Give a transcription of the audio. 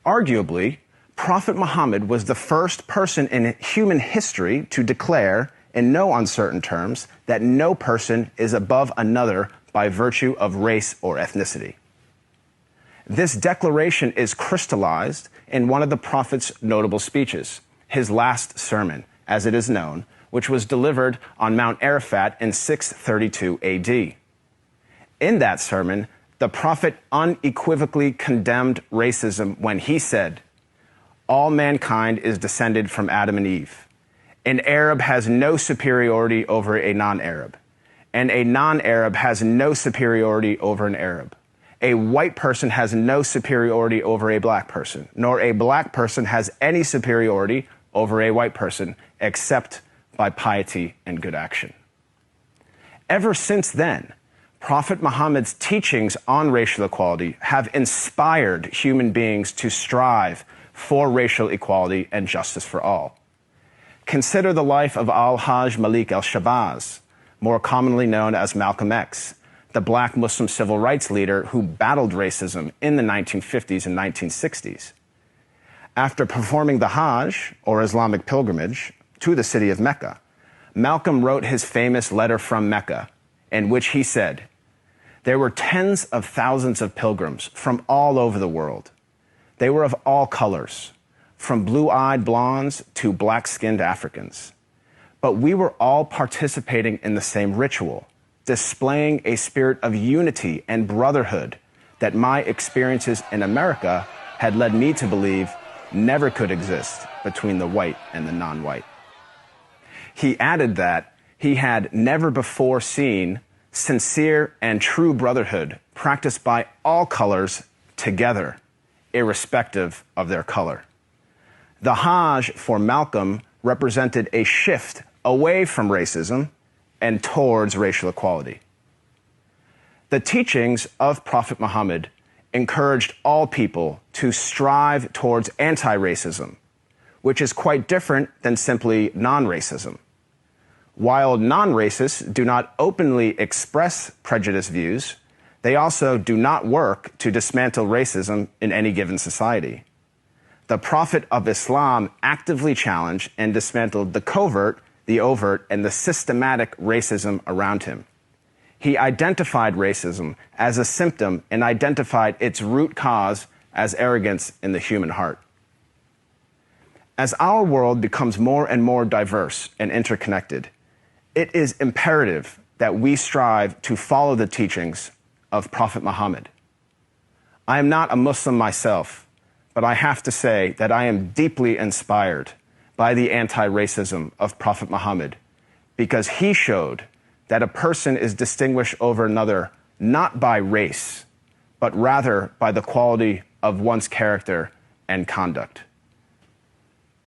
Arguably, Prophet Muhammad was the first person in human history to declare, in no uncertain terms, that no person is above another by virtue of race or ethnicity. This declaration is crystallized in one of the Prophet's notable speeches, his last sermon, as it is known, which was delivered on Mount Arafat in 632 AD. In that sermon, the Prophet unequivocally condemned racism when he said, "All mankind is descended from Adam and Eve. An Arab has no superiority over a non-Arab, and a non-Arab has no superiority over an Arab. A white person has no superiority over a black person, nor a black person has any superiority over a white person, except by piety and good action." Ever since then, Prophet Muhammad's teachings on racial equality have inspired human beings to strive for racial equality and justice for all. Consider the life of Al-Hajj Malik al-Shabazz, more commonly known as Malcolm X, the black Muslim civil rights leader who battled racism in the 1950s and 1960s. After performing the Hajj, or Islamic pilgrimage, to the city of Mecca, Malcolm wrote his famous letter from Mecca, in which he said, "There were tens of thousands of pilgrims from all over the world. They were of all colors, from blue-eyed blondes to black-skinned Africans. But we were all participating in the same ritual, displaying a spirit of unity and brotherhood that my experiences in America had led me to believe never could exist between the white and the non-white." He added that he had never before seen sincere and true brotherhood practiced by all colors together, irrespective of their color. The Hajj for Malcolm represented a shift away from racism and towards racial equality. The teachings of Prophet Muhammad encouraged all people to strive towards anti-racism, which is quite different than simply non-racism. While non-racists do not openly express prejudiced views, they also do not work to dismantle racism in any given society. The Prophet of Islam actively challenged and dismantled the covert, the overt, and the systematic racism around him. He identified racism as a symptom and identified its root cause as arrogance in the human heart. As our world becomes more and more diverse and interconnected, it is imperative that we strive to follow the teachings of Prophet Muhammad. I am not a Muslim myself, but I have to say that I am deeply inspired by the anti-racism of Prophet Muhammad, because he showed that a person is distinguished over another not by race, but rather by the quality of one's character and conduct.